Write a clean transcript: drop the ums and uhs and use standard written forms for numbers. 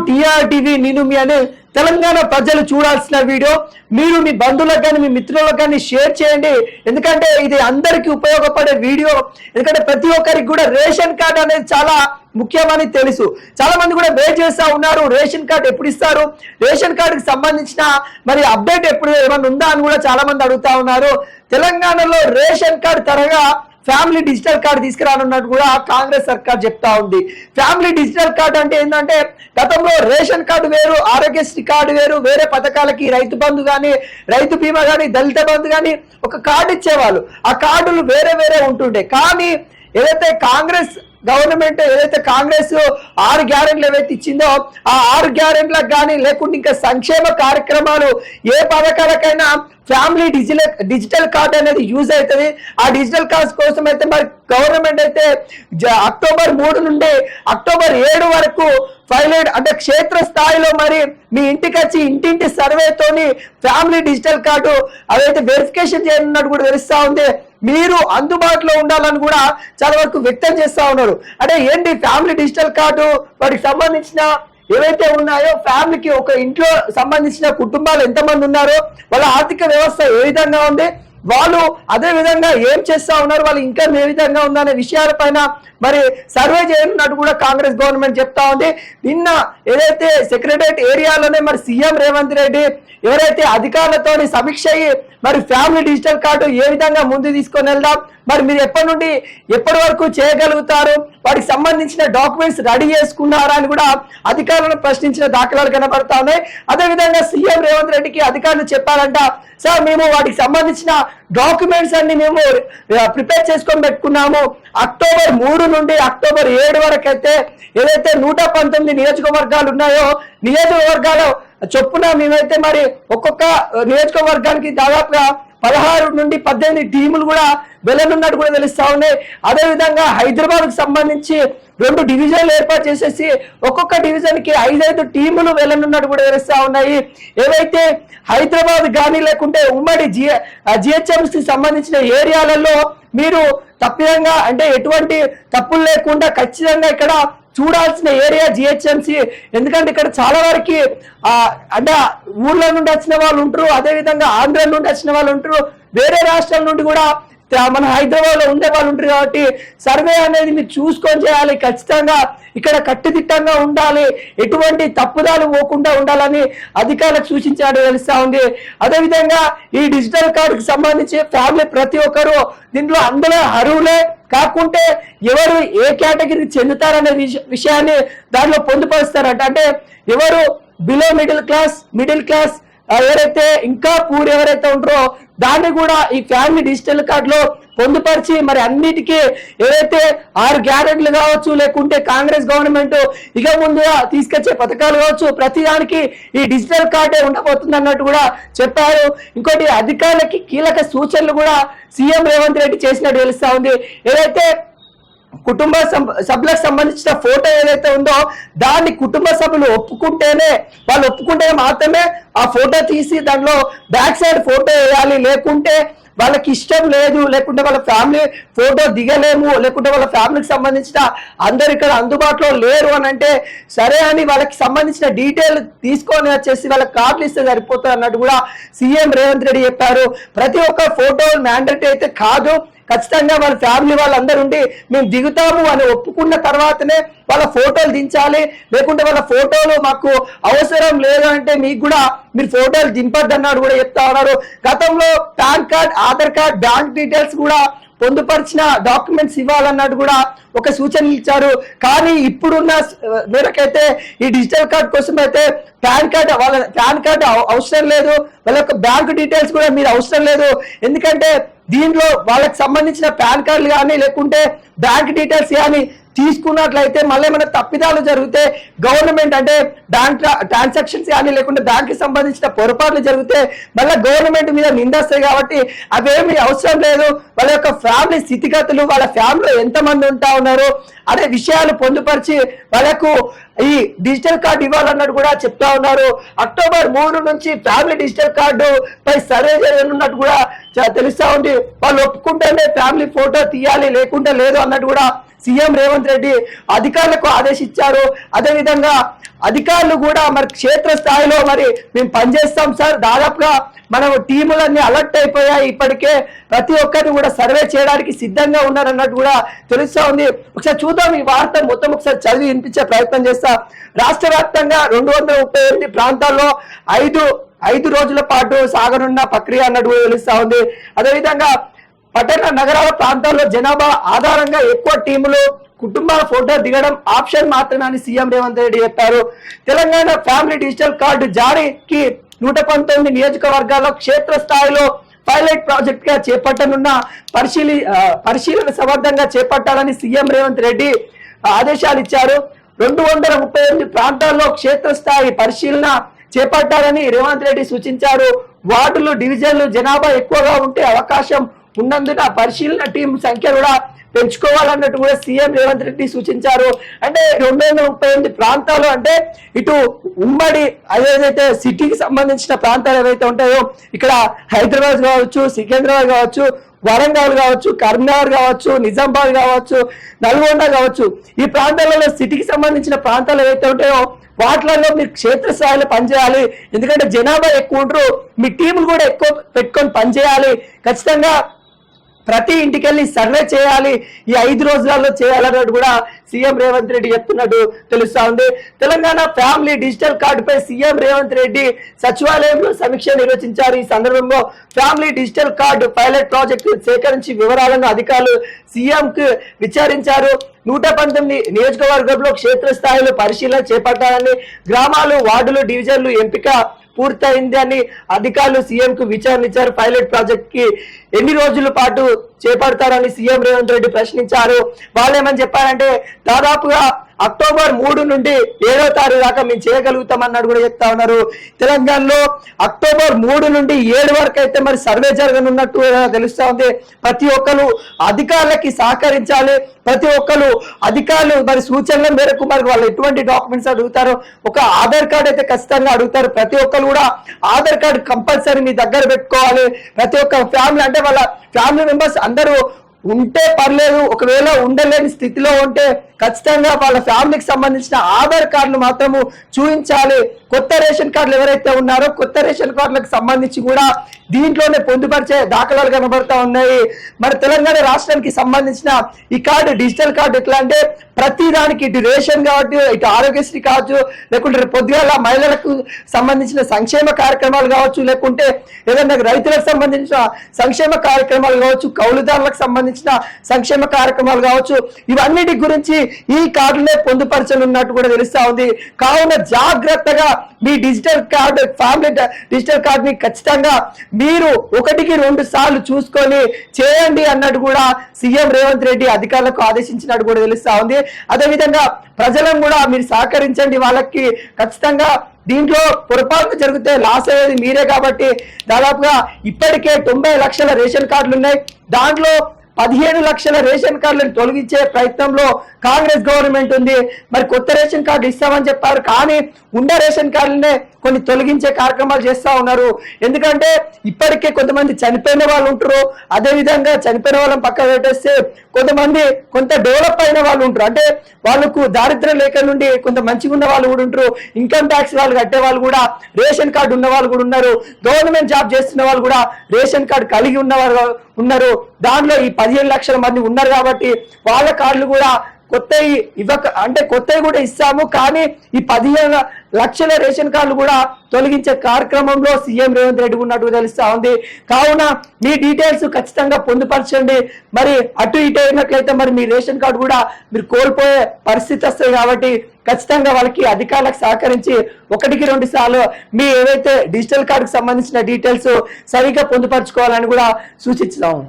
TRTV నేను మీ అనే తెలంగాణ ప్రజలు చూడాల్సిన వీడియో. మీరు మీ బంధువులకు కానీ మీ మిత్రులకు కానీ షేర్ చేయండి, ఎందుకంటే ఇది అందరికీ ఉపయోగపడే వీడియో. ఎందుకంటే ప్రతి ఒక్కరికి కూడా రేషన్ కార్డు అనేది చాలా ముఖ్యమని తెలుసు. చాలా మంది కూడా వెయిట్ చేస్తా ఉన్నారు, రేషన్ కార్డు ఎప్పుడు ఇస్తారు, రేషన్ కార్డుకి సంబంధించిన మరి అప్డేట్ ఎప్పుడు ఏమైనా ఉందా అని కూడా చాలా మంది అడుగుతా ఉన్నారు. తెలంగాణలో రేషన్ కార్డు తరగా ఫ్యామిలీ డిజిటల్ కార్డు తీసుకురానున్నట్టు కూడా కాంగ్రెస్ సర్కార్ చెప్తా ఉంది. ఫ్యామిలీ డిజిటల్ కార్డు అంటే ఏంటంటే గతంలో రేషన్ కార్డు వేరు, ఆరోగ్యశ్రీ కార్డు వేరు, వేరే పథకాలకి రైతు బంధు కానీ, రైతు బీమా కానీ, దళిత బంధు కానీ ఒక కార్డు ఇచ్చేవాళ్ళు. ఆ కార్డులు వేరే వేరే ఉంటుండే. కానీ ఏదైతే కాంగ్రెస్ గవర్నమెంట్ ఏదైతే కాంగ్రెస్ 6 గ్యారెంట్లు ఏవైతే ఇచ్చిందో ఆ 6 గ్యారెంట్లకు కానీ లేకుంటే ఇంకా సంక్షేమ కార్యక్రమాలు ఏ పథకాలకైనా ఫ్యామిలీ డిజిటల్ కార్డ్ అనేది యూజ్ అవుతుంది. ఆ డిజిటల్ కార్డ్స్ కోసం అయితే మరి గవర్నమెంట్ అయితే అక్టోబర్ 3 నుండి అక్టోబర్ 7 వరకు పైలట్ అంటే క్షేత్ర స్థాయిలో మరి మీ ఇంటికి వచ్చి ఇంటింటి సర్వేతోని ఫ్యామిలీ డిజిటల్ కార్డు అదైతే వెరిఫికేషన్ చేయనున్నట్టు కూడా తెలుస్తా ఉంది. మీరు అందుబాటులో ఉండాలని కూడా చాలా వరకు వ్యక్తం చేస్తా ఉన్నారు. అంటే ఏంటి ఫ్యామిలీ డిజిటల్ కార్డు, వాటికి సంబంధించిన ఏవైతే ఉన్నాయో ఫ్యామిలీకి ఒక ఇంట్లో సంబంధించిన కుటుంబాలు ఎంతమంది ఉన్నారో, వాళ్ళ ఆర్థిక వ్యవస్థ ఏ విధంగా ఉంది, వాళ్ళు అదే విధంగా ఏం చేస్తా ఉన్నారు, వాళ్ళ ఇన్కమ్ ఏ విధంగా ఉందనే విషయాలపైన మరి సర్వే చేయనున్నట్టు కూడా కాంగ్రెస్ గవర్నమెంట్ చెప్తా ఉంది. నిన్న ఏదైతే సెక్రటరియట్ ఏరియాలోనే మరి సీఎం రేవంత్ రెడ్డి ఎవరైతే అధికారులతో సమీక్ష అయ్యి మరి ఫ్యామిలీ డిజిటల్ కార్డు ఏ విధంగా ముందు తీసుకొని వెళ్దాం, మరి మీరు ఎప్పటి నుండి ఎప్పటి వరకు చేయగలుగుతారు, వాటికి సంబంధించిన డాక్యుమెంట్స్ రెడీ చేసుకున్నారా అని కూడా అధికారులను ప్రశ్నించిన దాఖలాలు కనబడతా ఉన్నాయి. అదేవిధంగా సీఎం రేవంత్ రెడ్డికి అధికారులు చెప్పారంట, సార్ మేము వాటికి సంబంధించిన డాక్యుమెంట్స్ అన్ని మేము ప్రిపేర్ చేసుకొని పెట్టుకున్నాము. అక్టోబర్ 3 నుండి అక్టోబర్ 7 వరకు అయితే ఏదైతే 119 నియోజకవర్గాలు ఉన్నాయో నియోజకవర్గాల చొప్పున మేమైతే మరి ఒక్కొక్క నియోజకవర్గానికి దాదాపుగా 16 నుండి 18 టీములు కూడా వెళ్ళనున్నట్టు కూడా తెలుస్తా ఉన్నాయి. అదేవిధంగా హైదరాబాద్ కు సంబంధించి 2 డివిజన్లు ఏర్పాటు చేసేసి ఒక్కొక్క డివిజన్ కి 5 టీములు వెళ్ళనున్నట్టు కూడా తెలుస్తా ఉన్నాయి. ఏవైతే హైదరాబాద్ కానీ లేకుంటే ఉమ్మడి జిహెచ్ఎంసీ సంబంధించిన ఏరియాలలో మీరు తప్పిదంగా అంటే ఎటువంటి తప్పులు లేకుండా ఖచ్చితంగా ఇక్కడ చూడాల్సిన ఏరియా జిహెచ్ఎంసీ. ఎందుకంటే ఇక్కడ చాలా వరకు అంటే ఊర్ల నుండి వచ్చిన వాళ్ళు ఉంటారు, అదేవిధంగా ఆంధ్ర నుండి వచ్చిన వాళ్ళు ఉంటారు, వేరే రాష్ట్రాల నుండి కూడా మన హైదరాబాద్ లో ఉండే వాళ్ళు ఉంటారు. కాబట్టి సర్వే అనేది మీరు చూసుకొని చేయాలి. ఖచ్చితంగా ఇక్కడ కట్టుదిట్టంగా ఉండాలి, ఎటువంటి తప్పుదాలు పోకుండా ఉండాలని అధికారులకు సూచించాడు తెలుస్తా ఉంది. అదేవిధంగా ఈ డిజిటల్ కార్డుకి సంబంధించి ఫ్యామిలీ ప్రతి ఒక్కరు దీంట్లో అందులో అర్హులే కాకుంటే ఎవరు ఏ కేటగిరీకి చెందుతారనే విషయాన్ని దాంట్లో పొందుపరుస్తారట. అంటే ఎవరు బిలో మిడిల్ క్లాస్ ఎవరైతే ఇంకా పూర్ ఎవరైతే ఉంటారో దాన్ని కూడా ఈ ఫ్యామిలీ డిజిటల్ కార్డులో పొందుపరిచి మరి అన్నిటికీ ఏదైతే 6 గ్యారెంట్లు కావచ్చు లేకుంటే కాంగ్రెస్ గవర్నమెంట్ ఇక ముందుగా తీసుకొచ్చే పథకాలు కావచ్చు ప్రతిదానికి ఈ డిజిటల్ కార్డే ఉండబోతుంది అన్నట్టు కూడా చెప్పారు. ఇంకోటి అధికారులకి కీలక సూచనలు కూడా సీఎం రేవంత్ రెడ్డి చేసినట్టు తెలుస్తా ఉంది. ఏదైతే కుటుంబ సభ్యులకు సంబంధించిన ఫోటో ఏదైతే ఉందో దాన్ని కుటుంబ సభ్యులు ఒప్పుకుంటే మాత్రమే ఆ ఫోటో తీసి దాంట్లో బ్యాక్ సైడ్ ఫోటో వేయాలి. లేకుంటే వాళ్ళకి ఇష్టం లేదు, లేకుంటే వాళ్ళ ఫ్యామిలీ ఫోటో దిగలేము, లేకుంటే వాళ్ళ ఫ్యామిలీకి సంబంధించిన అందరు ఇక్కడ అందుబాటులో లేరు అని అంటే సరే అని వాళ్ళకి సంబంధించిన డీటెయిల్ తీసుకొని వచ్చేసి వాళ్ళకి కార్డులు ఇస్తే సరిపోతుంది అన్నట్టు కూడా సీఎం రేవంత్ రెడ్డి చెప్పారు. ప్రతి ఒక్క ఫోటో మ్యాండేటరీ అయితే కాదు, ఖచ్చితంగా వాళ్ళ ఫ్యామిలీ వాళ్ళందరూ ఉండి మేము దిగుతాము అని ఒప్పుకున్న తర్వాతనే వాళ్ళ ఫోటోలు దించాలి. లేకుంటే వాళ్ళ ఫోటోలు మాకు అవసరం లేదు అంటే మీకు కూడా మీరు ఫోటోలు దింపద్దు అన్నాడు కూడా చెప్తా ఉన్నారు. గతంలో pan card, Aadhaar card, bank details కూడా పొందుపరిచిన డాక్యుమెంట్స్ ఇవ్వాలన్నట్టు కూడా ఒక సూచన ఇచ్చారు. కానీ ఇప్పుడున్న మేరకైతే ఈ డిజిటల్ కార్డ్ కోసం అయితే పాన్ కార్డ్ అవసరం లేదు, వాళ్ళ యొక్క బ్యాంక్ డీటెయిల్స్ కూడా మీరు అవసరం లేదు. ఎందుకంటే దీంట్లో వాళ్ళకి సంబంధించిన పాన్ కార్డులు కానీ లేకుంటే బ్యాంక్ డీటెయిల్స్ కానీ తీసుకున్నట్లయితే మళ్ళీ ఏమైనా తప్పిదాలు జరిగితే గవర్నమెంట్ అంటే బ్యాంక్ ట్రాన్సాక్షన్స్ కానీ లేకుంటే బ్యాంక్ కి సంబంధించిన పొరపాట్లు జరిగితే మళ్ళీ గవర్నమెంట్ మీద నిందొస్తాయి. కాబట్టి అవేమి అవసరం లేదు. వాళ్ళ యొక్క ఫ్యామిలీ స్థితిగతులు, వాళ్ళ ఫ్యామిలీలో ఎంతమంది ఉంటా ఉన్నారు, అనే విషయాలు పొందుపరిచి వాళ్ళకు ఈ డిజిటల్ కార్డు ఇవ్వాలన్నట్టు కూడా చెప్తా ఉన్నారు. అక్టోబర్ 3 నుంచి ఫ్యామిలీ డిజిటల్ కార్డు పై సర్వే చేయనున్నట్టు కూడా తెలుస్తా ఉంది. వాళ్ళు ఒప్పుకుంటేనే ఫ్యామిలీ ఫోటో తీయాలి, లేకుంటే లేదు అన్నట్టు కూడా సీఎం రేవంత్ రెడ్డి అధికారులకు ఆదేశించారు. అదేవిధంగా అధికారులు కూడా మరి క్షేత్ర స్థాయిలో మరి మేము పనిచేస్తాం సార్, దాదాపుగా మన టీములన్నీ అలర్ట్ అయిపోయాయి, ఇప్పటికే ప్రతి ఒక్కరిని కూడా సర్వే చేయడానికి సిద్ధంగా ఉన్నారన్నట్టు కూడా తెలుస్తా ఉంది. ఒకసారి చూద్దాం ఈ వార్త మొత్తం ఒకసారి చదివి వినిపించే ప్రయత్నం చేస్తా. రాష్ట్ర వ్యాప్తంగా 238 ప్రాంతాల్లో ఐదు రోజుల పాటు సాగనున్న ప్రక్రియ అన్నట్టు కూడా తెలుస్తా ఉంది. అదేవిధంగా పట్టణ నగరాల ప్రాంతాల్లో జనాభా ఆధారంగా ఎక్కువ టీములు కుటుంబాల ఫోటో దిగడం ఆప్షన్ మాత్రమే అని సీఎం రేవంత్ రెడ్డి చెప్పారు. తెలంగాణ ఫ్యామిలీ డిజిటల్ కార్డు జారీకి 119 నియోజకవర్గాల్లో క్షేత్ర స్థాయిలో పైలట్ ప్రాజెక్ట్ గా చేపట్టనున్న పరిశీలన సమర్థంగా చేపట్టాలని సీఎం రేవంత్ రెడ్డి ఆదేశాలు ఇచ్చారు. 238 ప్రాంతాల్లో క్షేత్రస్థాయి పరిశీలన చేపట్టాలని రేవంత్ రెడ్డి సూచించారు. వార్డులు డివిజన్లు జనాభా ఎక్కువగా ఉంటే అవకాశం ఉన్నందున పరిశీలన టీం సంఖ్య కూడా పెంచుకోవాలన్నట్టు కూడా సీఎం రేవంత్ రెడ్డి సూచించారు. అంటే 238 ప్రాంతాలు అంటే ఇటు ఉమ్మడి అదేదైతే సిటీకి సంబంధించిన ప్రాంతాలు ఏవైతే ఉంటాయో ఇక్కడ హైదరాబాద్ కావచ్చు, సికింద్రాబాద్ కావచ్చు, వరంగల్ కావచ్చు, కరీంనగర్ కావచ్చు, నిజామాబాద్ కావచ్చు, నల్గొండ కావచ్చు, ఈ ప్రాంతాలలో సిటీకి సంబంధించిన ప్రాంతాలు ఏవైతే ఉంటాయో వాటిలలో మీరు క్షేత్రస్థాయిలో పనిచేయాలి. ఎందుకంటే జనాభా ఎక్కువ ఉంటారు, మీ టీములు కూడా ఎక్కువ పెట్టుకొని పనిచేయాలి. ఖచ్చితంగా ప్రతి ఇంటికి వెళ్ళి సర్వే చేయాలి, ఈ 5 రోజులలో చేయాలన్నట్టు కూడా సీఎం రేవంత్ రెడ్డి చెప్తున్నట్టు తెలుస్తా ఉంది. తెలంగాణ ఫ్యామిలీ డిజిటల్ కార్డుపై సీఎం రేవంత్ రెడ్డి సచివాలయంలో సమీక్ష నిర్వహించారు. ఈ సందర్భంలో family digital card pilot project సేకరించి వివరాలను అధికారులు సీఎం కు విచారించారు. 119 నియోజకవర్గంలో క్షేత్రస్థాయిలో పరిశీలన చేపట్టాలని, గ్రామాలు, వార్డులు, డివిజన్లు ఎంపిక పూర్తయింది అని అధికారులు సీఎం కు విచారించారు. పైలట్ ప్రాజెక్ట్ కి ఎన్ని రోజుల పాటు చేపడతారని సీఎం రేవంత్ రెడ్డి ప్రశ్నించారు. వాళ్ళు ఏమని చెప్పారంటే దాదాపుగా అక్టోబర్ 3 నుండి 7వ తారీఖు దాకా మేము చేయగలుగుతామన్నట్టు కూడా చెప్తా ఉన్నారు. తెలంగాణలో అక్టోబర్ 3 నుండి 7 వరకు అయితే మరి సర్వే జరగనున్నట్టు తెలుస్తా ఉంది. ప్రతి ఒక్కరు అధికారులకి సహకరించాలి, ప్రతి ఒక్కరు అధికారులు మరి సూచనల మేరకు మరి వాళ్ళు ఎటువంటి డాక్యుమెంట్స్ అడుగుతారో ఒక ఆధార్ కార్డు అయితే ఖచ్చితంగా అడుగుతారు. ప్రతి ఒక్కరు కూడా ఆధార్ కార్డు కంపల్సరీ మీ దగ్గర పెట్టుకోవాలి. ప్రతి ఒక్క ఫ్యామిలీ అంటే వాళ్ళ ఫ్యామిలీ మెంబర్స్ అందరూ ఉంటే పర్లేదు, ఒకవేళ ఉండలేని స్థితిలో ఉంటే ఖచ్చితంగా వాళ్ళ ఫ్యామిలీకి సంబంధించిన ఆధార్ కార్డులు మాత్రము చూపించాలి. కొత్త రేషన్ కార్డులు ఎవరైతే ఉన్నారో కొత్త రేషన్ కార్డులకు సంబంధించి కూడా దీంట్లోనే పొందుపరిచే దాఖలాలు కనబడతా ఉన్నాయి. మరి తెలంగాణ రాష్ట్రానికి సంబంధించిన ఈ కార్డు డిజిటల్ కార్డు ఎట్లా అంటే ప్రతి దానికి ఇటు రేషన్ కావచ్చు, ఇటు ఆరోగ్యశ్రీ కావచ్చు, లేకుంటే పొద్దుగాల మహిళలకు సంబంధించిన సంక్షేమ కార్యక్రమాలు కావచ్చు, లేకుంటే ఏదైనా రైతులకు సంబంధించిన సంక్షేమ కార్యక్రమాలు కావచ్చు, కౌలుదారులకు సంబంధించిన సంక్షేమ కార్యక్రమాలు కావచ్చు, ఇవన్నిటి గురించి ఈ కార్డులే పొందుపరచనున్నట్టు కూడా తెలుస్తా ఉంది. కావున జాగ్రత్తగా మీ డిజిటల్ కార్డు ఫ్యామిలీ డిజిటల్ కార్డుని ఖచ్చితంగా మీరు 1కి 2 సార్లు చూసుకొని చేయండి అన్నట్టు కూడా సీఎం రేవంత్ రెడ్డి అధికారులకు ఆదేశించినట్టు కూడా తెలుస్తా ఉంది. అదేవిధంగా ప్రజలను కూడా మీరు సహకరించండి, వాళ్ళకి ఖచ్చితంగా దీంట్లో పొరపాట్లు జరిగితే లాస్ అయ్యేది మీరే. కాబట్టి దాదాపుగా ఇప్పటికే 90 లక్షల రేషన్ కార్డులు ఉన్నాయి. దాంట్లో 15 లక్షల రేషన్ కార్డులను తొలగించే ప్రయత్నంలో కాంగ్రెస్ గవర్నమెంట్ ఉంది. మరి కొత్త రేషన్ కార్డు ఇస్తామని చెప్పారు, కానీ ఉన్న రేషన్ కార్డులనే కొన్ని తొలగించే కార్యక్రమాలు చేస్తా ఉన్నారు. ఎందుకంటే ఇప్పటికే కొంతమంది చనిపోయిన వాళ్ళు ఉంటారు, అదే విధంగా చనిపోయిన వాళ్ళని పక్కన పెట్టేస్తే కొంత డెవలప్ అయిన వాళ్ళు ఉంటారు, అంటే వాళ్ళకు దారిద్ర్యం లేక నుండి కొంత మంచిగా ఉన్న వాళ్ళు కూడా ఉంటారు, ఇన్కమ్ ట్యాక్స్ వాళ్ళు కట్టే వాళ్ళు కూడా, రేషన్ కార్డు ఉన్న వాళ్ళు కూడా ఉన్నారు, గవర్నమెంట్ జాబ్ చేస్తున్న వాళ్ళు కూడా రేషన్ కార్డు కలిగి ఉన్న వాళ్ళు ఉన్నారు. దానిలో ఈ 15 లక్షల మంది ఉన్నారు. కాబట్టి వాళ్ళ కార్డులు కూడా కొత్తవి కూడా ఇస్తాము, కానీ ఈ 15 లక్షల రేషన్ కార్డులు కూడా తొలగించే కార్యక్రమంలో సీఎం రేవంత్ రెడ్డి ఉన్నట్టు తెలుస్తా ఉంది. కావున మీ డీటెయిల్స్ ఖచ్చితంగా పొందుపరచండి. మరి అటు ఇటు అయినట్లయితే మరి మీ రేషన్ కార్డు కూడా మీరు కోల్పోయే పరిస్థితి వస్తుంది. కాబట్టి ఖచ్చితంగా వాళ్ళకి అధికారులకు సహకరించి 1కి 2 సార్లు మీ ఏవైతే డిజిటల్ కార్డుకు సంబంధించిన డీటెయిల్స్ సరిగ్గా పొందుపరచుకోవాలని కూడా సూచిస్తున్నాము.